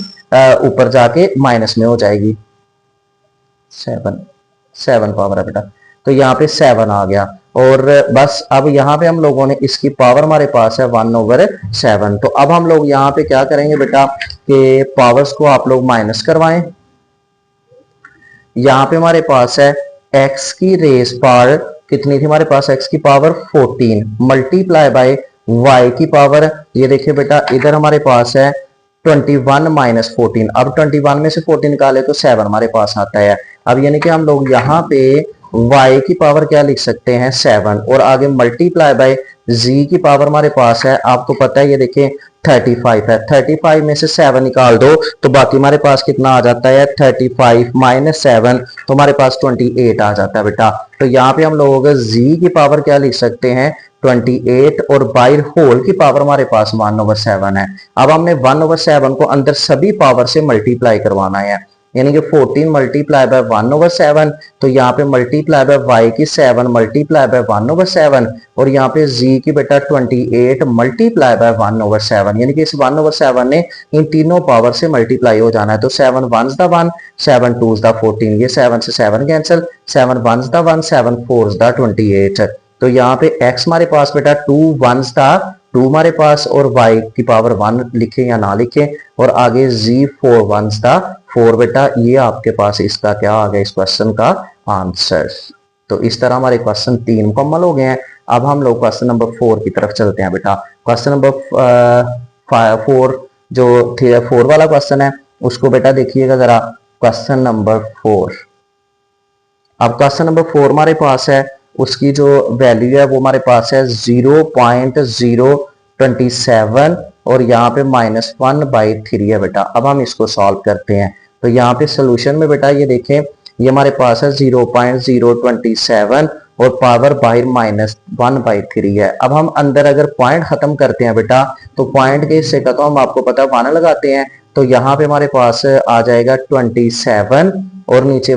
Speaker 1: ऊपर जाके माइनस में हो जाएगी। 7 पावर है बेटा, तो यहाँ पे 7 आ गया। और बस अब यहाँ पे हम लोगों ने इसकी पावर हमारे पास है 1/7। तो अब हम लोग यहाँ पे क्या करेंगे बेटा कि पावर्स को आप लोग माइनस करवाएं। यहाँ पे हमारे पास है x की रेस पावर कितनी थी हमारे पास, x की पावर 14 मल्टीप्लाई बाय y की पावर, ये देखिए बेटा इधर हमारे पास है 21 माइनस 14। अब 21 में से 14 निकाले तो 7 हमारे पास आता है। अब यानी कि हम लोग यहाँ पे y की पावर क्या लिख सकते हैं 7, और आगे मल्टीप्लाई बाय z की पावर हमारे पास है, आपको पता है ये देखिए 35 है। 35 में से 7 निकाल दो तो बाकी हमारे पास कितना आ जाता है 35 माइनस 7, तो हमारे पास 28 आ जाता है बेटा। तो यहाँ पे हम लोग z की पावर क्या लिख सकते हैं 28 और बाहर होल की पावर हमारे पास 1/7 है। अब हमने 1/7 को अंदर सभी पावर से मल्टीप्लाई करवाना है, यानी कि 14 मल्टीप्लाई बाय 1/7, तो यहाँ पे मल्टीप्लाई बाय वाई की 7 मल्टीप्लाई बाय 1/7 और यहाँ पे z की बेटा 28 मल्टीप्लाई बाय 1/7, यानी कि इस 1/7 ने इन तीनों पावर से मल्टीप्लाई हो जाना है। तो 7 1s दा 1, 7 2s दा 14, ये 7 से 7 कैंसिल, 7 1s दा 1, 7 4s दा 28। तो यहाँ पे x हमारे पास बेटा 2 1s दा 2 हमारे पास और y की पावर 1 लिखे या ना लिखे, और आगे z 4 1s दा 4 बेटा। ये आपके पास इसका क्या आ गया इस क्वेश्चन का आंसर। तो इस तरह हमारे क्वेश्चन 3 मुकम्मल हो गए हैं। अब हम लोग क्वेश्चन नंबर 4 की तरफ चलते हैं बेटा। क्वेश्चन नंबर 4 जो 4 वाला क्वेश्चन है उसको बेटा देखिएगा जरा। क्वेश्चन नंबर 4, अब क्वेश्चन नंबर 4 हमारे पास है, उसकी जो वैल्यू है वो हमारे पास है 0.027 और यहाँ पे -1/3 है बेटा। अब हम इसको सॉल्व करते हैं। तो यहाँ पे सोल्यूशन में बेटा ये देखें, ये हमारे पास है 0.027 और पावर बाहर -1/3 है। अब हम अंदर अगर पॉइंट खत्म करते हैं बेटा, तो पॉइंट के हिस्से का तो हम आपको पता है 1 लगाते हैं, तो यहाँ पे हमारे पास आ जाएगा 27 और नीचे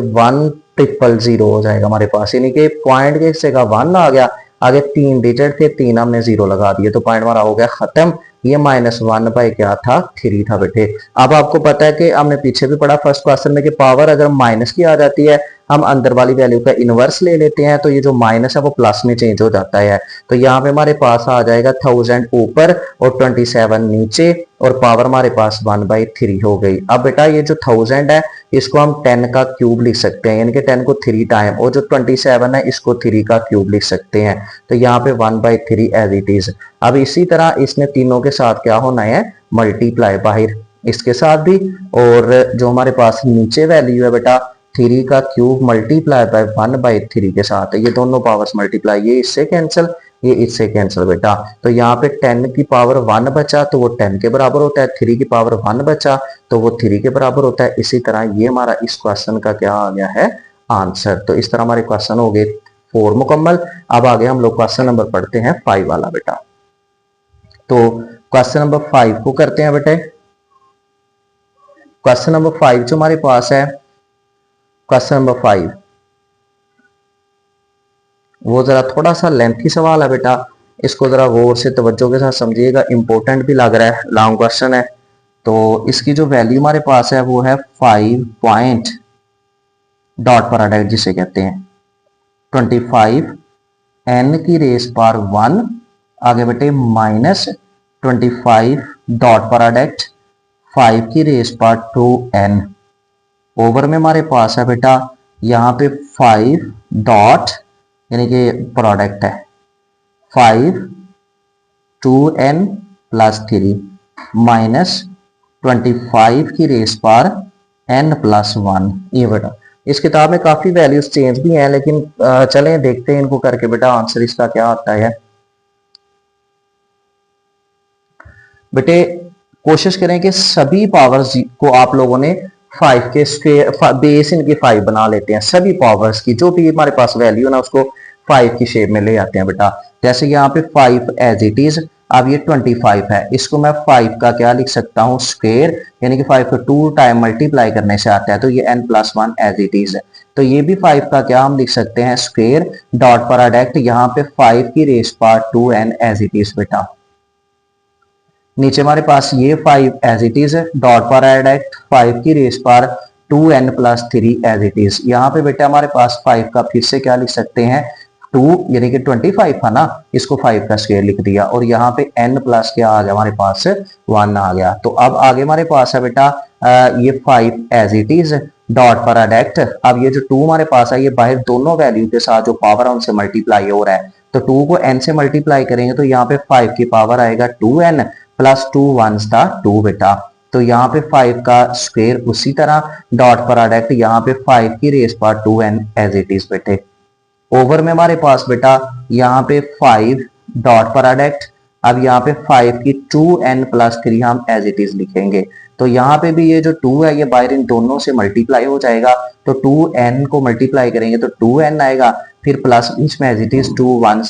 Speaker 1: 1000 हो जाएगा हमारे पास, यानी कि पॉइंट के हिस्से का 1 आ गया, आगे 3 डिजिट थे, 3 हमने 0 लगा दिए, तो पॉइंट हमारा हो गया खत्म। ये -1 क्या था 3 था बेटे। अब आपको पता है कि हमने पीछे भी पढ़ा फर्स्ट क्वेश्चन में कि पावर अगर माइनस की आ जाती है हम अंदर वाली वैल्यू का इनवर्स ले लेते हैं, तो ये जो माइनस है वो प्लस में चेंज हो जाता है। तो यहाँ पे हमारे पास आ जाएगा 1000 ऊपर और 27 नीचे और पावर हमारे पास 1/3 हो गई। अब बेटा ये जो 1000 है इसको हम 10 का क्यूब लिख सकते हैं, यानी कि 10 को 3 टाइम, और जो 27 है इसको 3 का क्यूब लिख सकते हैं। तो यहाँ पे 1/3 एज इट इज। अब इसी तरह इसने तीनों के साथ क्या होना है मल्टीप्लाई, बाहर इसके साथ भी, और जो हमारे पास नीचे वैल्यू है बेटा 3 का क्यूब मल्टीप्लाई बाय 1/3 के साथ है, ये दोनों पावर्स मल्टीप्लाई, ये इससे कैंसिल ये इससे कैंसिल बेटा। तो यहाँ पे 10 की पावर 1 बचा तो वो 10 के बराबर होता है, 3 की पावर 1 बचा तो वो 3 के बराबर होता है। इसी तरह ये हमारा इस क्वेश्चन का क्या आ गया है आंसर। तो इस तरह हमारे क्वेश्चन हो गए 4 मुकम्मल। अब आगे हम लोग क्वेश्चन नंबर पढ़ते हैं 5 वाला बेटा। तो क्वेश्चन नंबर 5 को करते हैं बेटे। क्वेश्चन नंबर 5 जो हमारे पास है, क्वेश्चन नंबर 5 वो जरा थोड़ा सा लेंथी सवाल है बेटा, इसको जरा गौर से तवज्जो के साथ समझिएगा, इंपॉर्टेंट भी लग रहा है, लॉन्ग क्वेश्चन है। तो इसकी जो वैल्यू हमारे पास है वो है 5 पॉइंट डॉट प्रोडक्ट जिसे कहते हैं 25 n की रेस पावर 1, आगे बेटे -25 डॉट प्रोडक्ट 5 की रेस पावर 2n, ओवर में हमारे पास है बेटा यहाँ पे 5 डॉट यानी कि प्रोडक्ट है 5 2n + 3 -25 की रेस पावर n + 1। ये बेटा इस किताब में काफी वैल्यूज चेंज भी हैं, लेकिन चलें देखते हैं इनको करके बेटा आंसर इसका क्या आता है। बेटे कोशिश करें कि सभी पावर्स को आप लोगों ने 5 के स्क्वायर बेस इनकी 5 बना लेते हैं, सभी पावर्स की जो भी हमारे पास वैल्यू ना उसको 5 की शेप में ले आते हैं बेटा। जैसे यहाँ पे 5 एज इट इज, अब ये 25 है, इसको मैं 5 का क्या लिख सकता हूँ स्क्वायर, यानी कि 5 को 2 टाइम मल्टीप्लाई करने से आता है, तो ये n + 1 एज इट इज है। तो ये भी 5 का क्या हम लिख सकते हैं स्क्वायर डॉट प्रोडक्ट यहाँ पे 5 की raise power 2n as it is बेटा। नीचे हमारे पास ये 5 as it is dot product 5 की raise power 2n + 3 as it is. यहाँ पे बेटा हमारे पास 5 का फिर से क्या लिख सकते हैं 2, यानी कि 25 था ना, इसको 5 का स्क्वायर लिख दिया, और यहाँ पे n प्लस क्या आ गया हमारे पास 1 आ गया। तो अब आगे हमारे पास है बेटा ये 5 as it is dot product, अब ये जो 2 हमारे पास है ये बाहर दोनों वैल्यू के साथ जो पावर है उनसे मल्टीप्लाई हो रहा है, तो 2 को n से मल्टीप्लाई करेंगे तो यहाँ पे 5 की पावर आएगा 2n + 2 1s दा 2 बेटा। तो यहाँ पे 5 का स्क्वायर उसी तरह डॉट प्रोडक्ट यहाँ पे 5 की raise power 2n as it is बेटे। ओवर में हमारे पास बेटा यहाँ पे 5 डॉट प्रोडक्ट अब यहाँ पे 5 की 2n+3 हम एज इट इज लिखेंगे। तो यहाँ पे भी ये जो 2 है ये बाहर इन दोनों से मल्टीप्लाई हो जाएगा, तो 2n को मल्टीप्लाई करेंगे तो 2n आएगा, फिर प्लस बीच में एज इट इज 2 1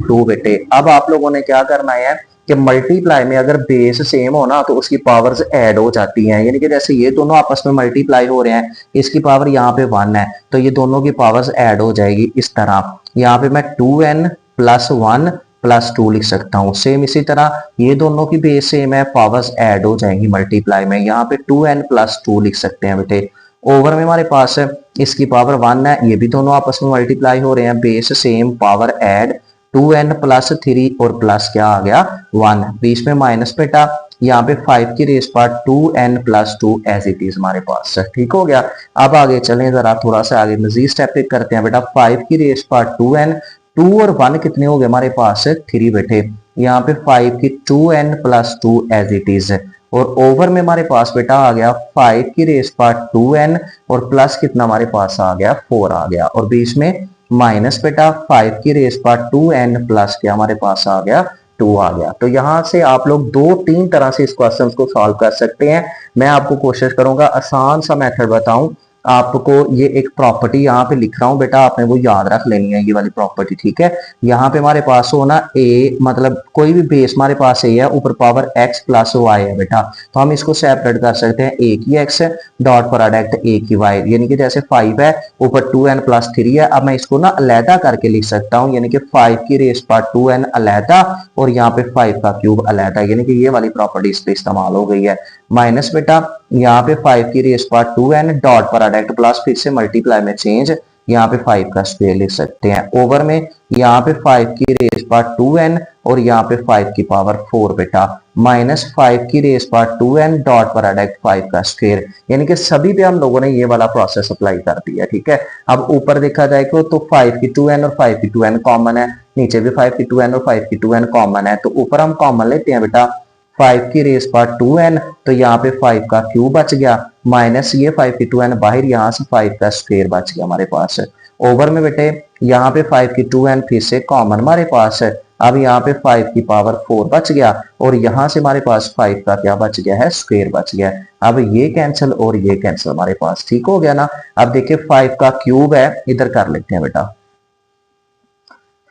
Speaker 1: 2 बेटे। अब आप लोगों ने क्या करना है कि मल्टीप्लाई में अगर बेस सेम हो ना तो उसकी पावर्स ऐड हो जाती हैं, यानी कि जैसे ये दोनों आपस में मल्टीप्लाई हो रहे हैं, इसकी पावर यहाँ पे 1 है तो ये दोनों की पावर्स ऐड हो जाएगी इस तरह। यहाँ पे मैं 2n+1+2 लिख सकता हूँ। सेम इसी तरह ये दोनों की बेस सेम है, पावर्स ऐड हो जाएंगी मल्टीप्लाई में, यहाँ पे 2n+2 लिख सकते हैं बेटे। ओवर में हमारे पास है इसकी पावर 1 है, ये भी दोनों आपस में मल्टीप्लाई हो रहे हैं, base same power add 2n+3 और प्लस क्या आ गया 1, बीच में माइनस बेटा, यहाँ पे 5 की raise part 2n+2 as it is हमारे पास है। ठीक हो गया। अब आगे चलें, जरा थोड़ा सा आगे मजीद स्टेप पिक करते हैं बेटा। 5 की रेस पार्ट 2n, 2 और 1 कितने हो गए हमारे पास 3 बेटे, यहाँ पे 5 की 2n+2 एज इट इज, और ओवर में हमारे पास बेटा आ गया 5 की रेस पार्ट 2n और प्लस कितना हमारे पास आ गया 4 आ गया, और बीच में माइनस बेटा 5 की रेस पार्ट 2n प्लस क्या हमारे पास आ गया 2 आ गया। तो यहां से आप लोग 2-3 तरह से इस क्वेश्चन को सॉल्व कर सकते हैं। मैं आपको कोशिश करूंगा आसान सा मेथड बताऊं आपको। ये एक प्रॉपर्टी यहाँ पे लिख रहा हूं बेटा, आपने वो याद रख लेनी है ये वाली प्रॉपर्टी, ठीक है। यहाँ पे हमारे पास हो ना ए, मतलब कोई भी बेस हमारे पास ए है, ऊपर पावर x प्लस वाई है बेटा, तो हम इसको सेपरेट कर सकते हैं ए की x डॉट प्रोडक्ट ए की y, यानी कि जैसे 5 है ऊपर 2n+3 है, अब मैं इसको ना अलहदा करके लिख सकता हूँ, यानी कि 5 की रेस पार्ट 2n अलहदा और यहाँ पे 5 का क्यूब अलहदा, यानी कि ये वाली प्रॉपर्टी इस पे इस्तेमाल हो गई है। माइनस बेटा यहाँ पे 5 की raise part 2n dot product plus फिर से मल्टीप्लाई में चेंज, यहाँ पे 5 का स्क्वायर लिख सकते हैं। ओवर में यहाँ पे 5 की रेस पार्ट 2n और यहाँ पे 5 की पावर 4 बेटा, माइनस 5 की raise part 2n dot product 5 का स्क्वायर, यानी कि सभी पे हम लोगों ने ये वाला प्रोसेस अप्लाई कर दिया, ठीक है। अब ऊपर देखा जाए तो 5 की 2n और 5 की 2n कॉमन है, नीचे भी 5 की 2n और 5 की 2n कॉमन है, तो ऊपर हम कॉमन लेते हैं बेटा 5 की रेस पार्ट 2n, तो यहाँ पे 5 का क्यूब बच गया, माइनस ये 5 की 2n बाहर, यहाँ से 5 का स्क्वायर बच गया हमारे पास। ओवर में बेटे यहाँ पे 5 की 2n फिर से कॉमन हमारे पास है, अब यहाँ पे 5 की पावर 4 बच गया और यहाँ से हमारे पास 5 का क्या बच गया है स्क्वायर बच गया। अब ये कैंसिल और ये कैंसिल हमारे पास, ठीक हो गया ना। अब देखिए 5 का क्यूब है, इधर कर लेते हैं बेटा,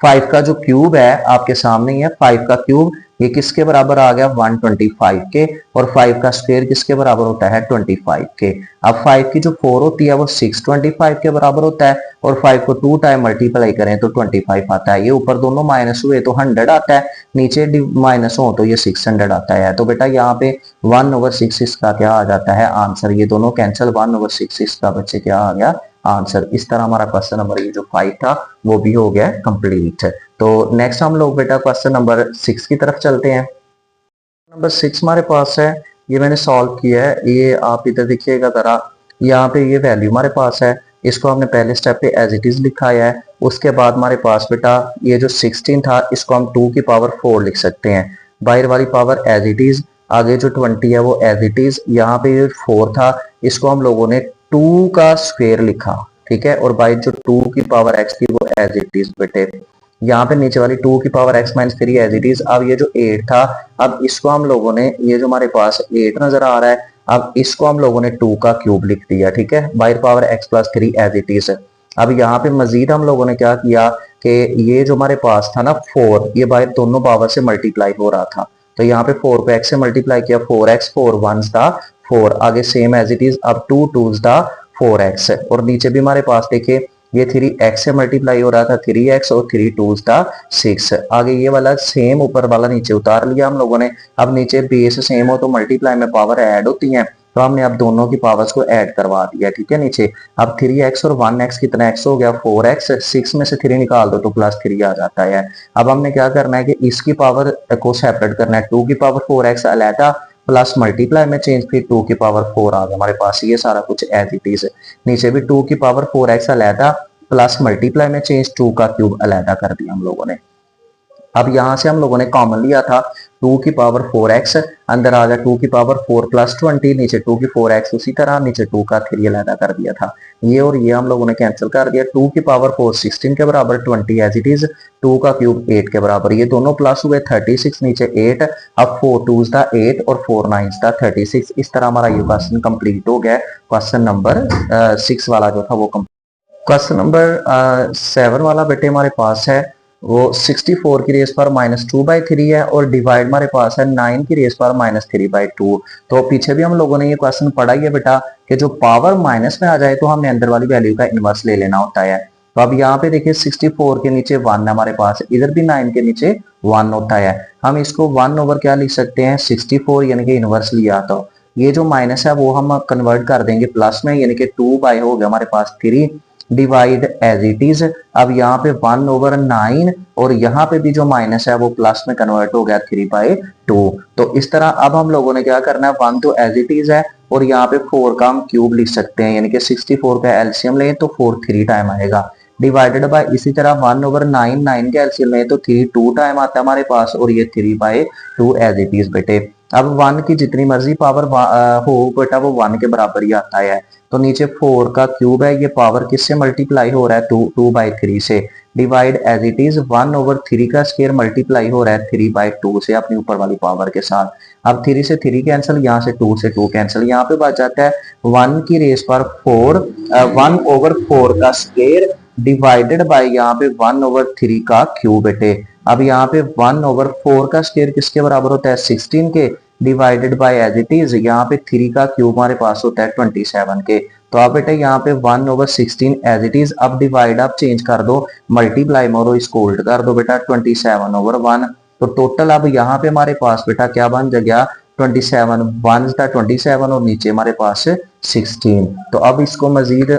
Speaker 1: 5 का जो क्यूब है आपके सामने ही है, 5 का क्यूब ये किसके बराबर आ गया 125 के, और 5 का स्क्वायर किसके बराबर होता है 25 के। अब 5 की जो 4 होती है वो 625 के बराबर होता है, और 5 को 2 टाइम मल्टीप्लाई करें तो 25 आता है, ये ऊपर दोनों माइनस हुए तो 100 आता है, नीचे माइनस हो तो ये 600 आता है। तो बेटा यहाँ पे 1/6 इसका क्या आ जाता है आंसर, ये दोनों कैंसिल, 1/6 इसका बच्चे क्या आ गया आंसर। इस तरह हमारा क्वेश्चन नंबर ये जो 5 था वो भी हो गया कंप्लीट। तो नेक्स्ट हम लोग बेटा क्वेश्चन नंबर 6 की तरफ चलते हैं। नंबर 6 हमारे पास है, ये मैंने सॉल्व किया है, ये आप इधर देखिएगा जरा, यहाँ पे ये वैल्यू हमारे पास है, इसको हमने पहले स्टेप पे एज इट इज लिखा है। उसके बाद हमारे पास बेटा ये जो 16 था इसको हम 2 की पावर 4 लिख सकते हैं, बाहर वाली पावर एज इट इज, आगे जो 20 है वो एज इट इज, यहाँ पे ये 4 था इसको हम लोगों ने 2 का स्क्वायर लिखा, ठीक है, और बाई जो 2 की पावर x थी वो एज इट इज बेटे, यहाँ पे नीचे वाली 2 की power x-3 as it is. अब ये जो 8 था, अब इसको हम लोगों ने, ये जो हमारे पास 8 नजर आ रहा है, अब इसको हम लोगों ने 2 का क्यूब लिख दिया, ठीक है, बाहर power x+3 as it is. अब यहाँ पे मजीद हम लोगों ने क्या किया कि ये जो हमारे पास था ना 4, ये बाहर दोनों पावर से मल्टीप्लाई हो रहा था, तो यहाँ पे 4 को x से मल्टीप्लाई किया, 4x, 4 1s था 4, आगे सेम एज इट इज, अब 2 2s था 4x, और नीचे भी हमारे पास देखिए ये 3x से मल्टीप्लाई हो रहा था 3x, और 3 2s था 6, आगे ये वाला सेम ऊपर वाला नीचे उतार लिया हम लोगों ने। अब नीचे बेस सेम हो तो मल्टीप्लाई में पावर ऐड होती हैं, तो हमने अब दोनों की पावर्स को ऐड करवा दिया, ठीक है नीचे। अब 3x और 1x कितना x हो गया 4x, 6 में से 3 निकाल दो तो +3 आ जाता है। अब हमने क्या करना है कि इसकी पावर को सेपरेट करना है, 2 की पावर 4x अलहदा प्लस मल्टीप्लाई में चेंज, फिर 2 की पावर 4 आ गया हमारे पास, ये सारा कुछ एज इट इज। नीचे भी 2 की पावर 4x अलहदा प्लस मल्टीप्लाई में चेंज, 2 का क्यूब अलहदा कर दिया हम लोगों ने। अब यहां से हम लोगों ने कॉमन लिया था 2 की पावर 4x, अंदर आ गया 2 की पावर 4 प्लस 20, नीचे 2 की 4x उसी तरह, नीचे 2 का 3 अलग कर दिया था। ये और ये हम लोगों ने कैंसिल कर दिया। 2 की पावर 4 16 के बराबर, 20 एज इट इज, 2 का क्यूब 8 के बराबर, ये दोनों प्लस हुए 36, नीचे 8, अब 4 2s था 8 और 4 9s था 36। इस तरह हमारा ये क्वेश्चन कंप्लीट हो गया। क्वेश्चन नंबर 6 वाला जो था वो क्वेश्चन नंबर 7 वाला बेटे हमारे पास है वो 64 की रेस पर -2/3 है और डिवाइड हमारे पास है 9 की रेस पर -3/2। तो पीछे भी हम लोगों ने ये क्वेश्चन पढ़ा ही है बेटा कि जो पावर माइनस में आ जाए तो हमने अंदर वाली वैल्यू का इनवर्स ले लेना होता है। तो अब यहाँ पे देखिए 64 के नीचे 1 है हमारे पास, इधर भी 9 के नीचे 1 होता है। हम इसको 1 ओवर क्या लिख सकते हैं 64 यानी कि इनवर्स लिया, तो ये जो माइनस है वो हम कन्वर्ट कर देंगे प्लस में, यानी कि 2 हो गया हमारे पास 3, डिवाइड एज इट इज। अब यहाँ पे 1/9 और यहाँ पे भी जो माइनस है वो प्लस में कन्वर्ट हो गया 3/2। तो इस तरह अब हम लोगों ने क्या करना है, 1 तो एज इट इज है और यहाँ पे 4 का हम क्यूब लिख सकते हैं, यानी कि 64 का एलसीएम लें तो 4 3 टाइम आएगा, डिवाइडेड बाय इसी तरह 1/9, 9 के एलसीएम लें तो 3 2 टाइम आता है हमारे पास और ये 3/2 एज इट इज बेटे। अब 1 की जितनी मर्जी पावर हो बेटा वो 1 के बराबर ही आता है। तो नीचे 4 का क्यूब है, ये पावर किससे मल्टीप्लाई हो रहा है 2/3 से, डिवाइड एज इट इज 1/3 का स्क्वायर मल्टीप्लाई हो रहा है 3/2 से अपनी ऊपर वाली पावर के साथ। अब 3 से 3 कैंसिल, यहाँ से 2 से 2 कैंसिल, यहाँ पे बच जाता है 1 की रेस पर 4 1/4 का स्क्वायर डिवाइडेड बाय यहाँ पे 1/3 का क्यूब बेटे। अब यहाँ पे 1/4 का स्क्वायर किसके बराबर होता है 16 के, divided by as it is यहाँ पे 3 का क्यूब हमारे पास होता है 27 के। तो आप बेटा यहाँ पे 1/16 एज इट इज, अब डिवाइड आप चेंज कर दो, मल्टीप्लाई मारो, इसको उल्ट कर दो बेटा 27/1। तो टोटल अब यहाँ पे हमारे पास बेटा क्या बन गया 27, 1 था 27 और नीचे हमारे पास 16। तो अब इसको मजीद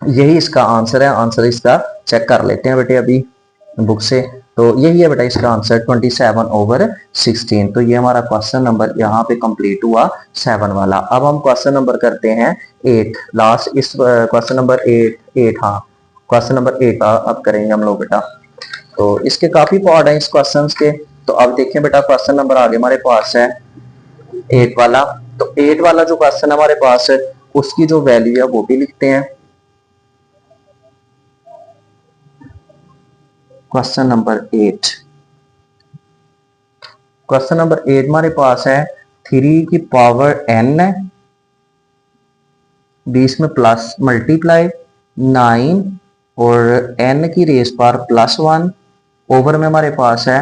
Speaker 1: यही इसका आंसर है, आंसर इसका चेक कर लेते हैं बेटे अभी बुक से। तो यही है बेटा इसका आंसर 27/16। तो ये हमारा क्वेश्चन नंबर यहाँ पे कंप्लीट हुआ 7 वाला। अब हम क्वेश्चन नंबर करते हैं 8 लास्ट, इस क्वेश्चन नंबर 8 हाँ क्वेश्चन नंबर 8 अब करेंगे हम लोग बेटा। तो इसके काफी पार्ट है इस क्वेश्चन के। तो अब देखें बेटा क्वेश्चन नंबर आगे हमारे पास है 8 वाला। तो 8 वाला जो क्वेश्चन हमारे पास है उसकी जो वैल्यू है वो भी लिखते हैं। क्वेश्चन नंबर 8, क्वेश्चन नंबर 8 हमारे पास है 3 की पावर n, बीच में प्लस मल्टीप्लाई 9 और n की रेस पर +1 ओवर में हमारे पास है।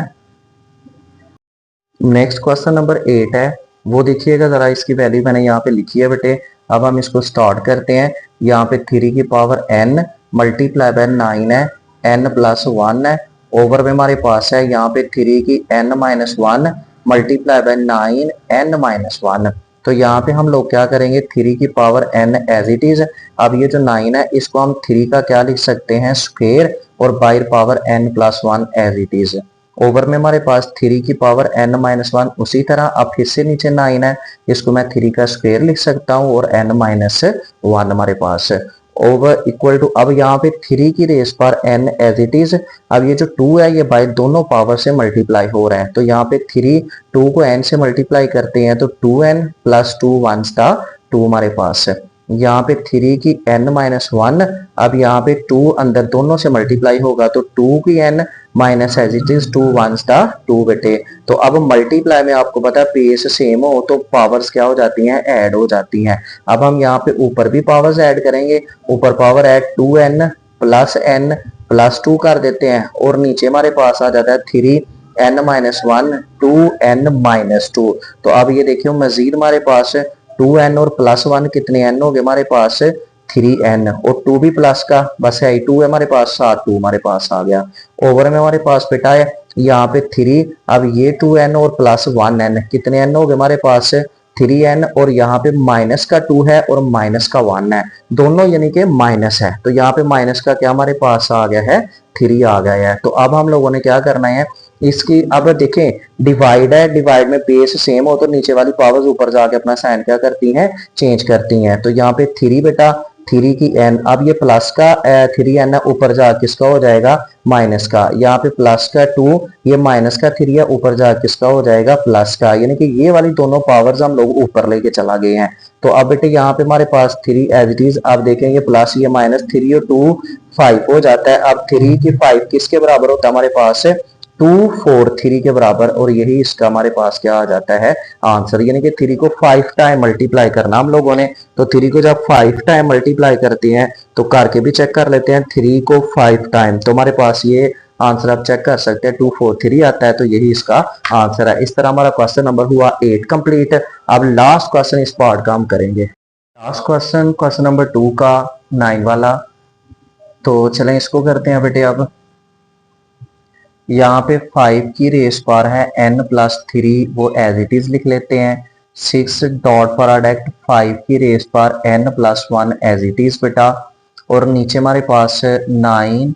Speaker 1: नेक्स्ट क्वेश्चन नंबर 8 है वो देखिएगा जरा, इसकी वैल्यू मैंने यहाँ पे लिखी है बेटे। अब हम इसको स्टार्ट करते हैं। यहाँ पे 3 की पावर n मल्टीप्लाई बाय 9 है, n +1 है, ओवर में हमारे पास है यहाँ पे 3 की n-1 मल्टीप्लाई बाय 9 n-1। तो यहाँ पे हम लोग क्या करेंगे 3 की power n as it is. अब ये जो 9 है इसको हम 3 का क्या लिख सकते हैं स्क्वायर और by power n+1 as it is. Over में हमारे पास 3 की पावर n-1 उसी तरह। अब फिर से नीचे 9 है, इसको मैं 3 का स्क्वायर लिख सकता हूँ और n-1 हमारे पास ओवर इक्वल टू, अब यहाँ पे 3 की रेस पर n एज इट इज। अब ये जो 2 है ये बाय दोनों पावर से मल्टीप्लाई हो रहे हैं। तो यहाँ पे 3 2 को n से मल्टीप्लाई करते हैं तो 2n + 2 1 था 2 हमारे पास है। यहाँ पे 3 की n-1, अब यहाँ पे 2 अंदर दोनों से मल्टीप्लाई होगा तो 2 की n minus as it is 2 1 था 2 बेटे। तो अब मल्टीप्लाई में आपको पता है पेस सेम हो तो पावर्स क्या हो जाती हैं ऐड हो जाती हैं। अब हम यहाँ पे ऊपर भी पावर्स ऐड करेंगे, ऊपर पावर ऐड 2n + n + 2 कर देते हैं और नीचे हमारे पास आ जाता है 3n-1 2n-2। तो अब ये देखियो मजीद हमारे पास 2n और +1 कितने n हो गए हमारे पास 3n और 2 भी प्लस का बस है 2 है हमारे पास 7 2 हमारे पास आ गया। ओवर में हमारे पास बेटा है यहाँ पे 3, अब ये 2n और +1n कितने n हो गए हमारे पास 3n और यहाँ पे माइनस का 2 है और माइनस का 1 है, दोनों यानी कि माइनस है। तो यहाँ पे माइनस का क्या हमारे पास आ गया है 3 आ गया है। तो अब हम लोगों ने क्या करना है इसकी, अब देखें डिवाइड है, डिवाइड में बेस सेम हो तो नीचे वाली पावर्स ऊपर जाके अपना साइन क्या करती हैं चेंज करती हैं। तो यहाँ पे 3 बेटा 3 की n, अब ये प्लस का 3n है, ऊपर जा किसका हो जाएगा माइनस का, यहाँ पे प्लस का 2, ये माइनस का 3 है, ऊपर जा किसका हो जाएगा प्लस का, यानी कि ये वाली दोनों पावर्स हम लोग ऊपर लेके चला गए हैं। तो अब बेटे यहाँ पे हमारे पास 3 एज इट इज, आप देखेंगे प्लस ये माइनस 3 और 2 5 हो जाता है। अब 3 की 5 किसके बराबर होता है हमारे पास 2 4 3 के बराबर, और यही इसका हमारे पास क्या आ जाता है आंसर, यानी कि 3 को 5 टाइम मल्टीप्लाई करना हम लोगों ने। तो 3 को जब 5 टाइम मल्टीप्लाई करते हैं तो करके भी चेक कर लेते हैं, 3 को 5 टाइम, तो हमारे पास ये आंसर आप चेक कर सकते हैं 243 आता है, तो यही इसका आंसर है। इस तरह हमारा क्वेश्चन नंबर हुआ 8 कंप्लीट। अब लास्ट क्वेश्चन इस पार्ट का हम करेंगे, लास्ट क्वेश्चन क्वेश्चन नंबर 2 का 9 वाला। तो चलें इसको करते हैं बेटे। अब यहाँ पे 5 की रेस पर है n प्लस 3, वो एज इट इज लिख लेते हैं। 6 डॉट प्रोडक्ट 5 की रेस पर n plus 1 as it is बेटा, और नीचे हमारे पास 9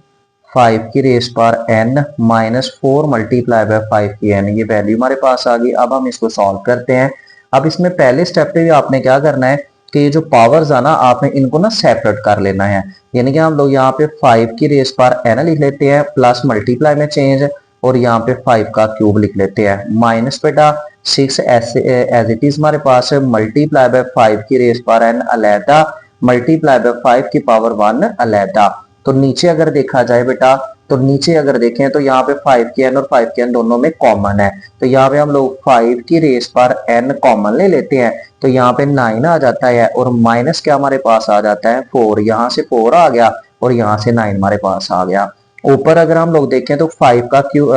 Speaker 1: 5 की रेस पर n माइनस 4 मल्टीप्लाई बाय 5 की n, ये वैल्यू हमारे पास आ गई। अब हम इसको सॉल्व करते हैं। अब इसमें पहले स्टेप पे भी आपने क्या करना है कि ये जो पावर्स है ना, आपने इनको ना सेपरेट कर लेना है, यानी कि हम लोग यहाँ पे 5 की रेस पर n लिख लेते हैं, प्लस मल्टीप्लाई में चेंज, और यहाँ पे 5 का क्यूब लिख लेते हैं, माइनस बेटा 6 एज इट इज हमारे पास है, मल्टीप्लाई बाय 5 की रेस पर n अलहदा, मल्टीप्लाई बाय 5 की पावर 1 अलहदा। तो नीचे अगर देखा जाए बेटा, तो नीचे अगर देखें तो यहाँ पे 5 की n और 5 की n दोनों में कॉमन है, तो यहाँ पे हम लोग 5 की रेस पर n कॉमन ले लेते हैं, तो यहाँ पे 9 आ जाता है, और माइनस क्या हमारे पास आ जाता है 4, यहाँ से 4 आ गया और यहाँ से 9 हमारे पास आ गया। ऊपर अगर हम लोग देखें तो 5 का क्यू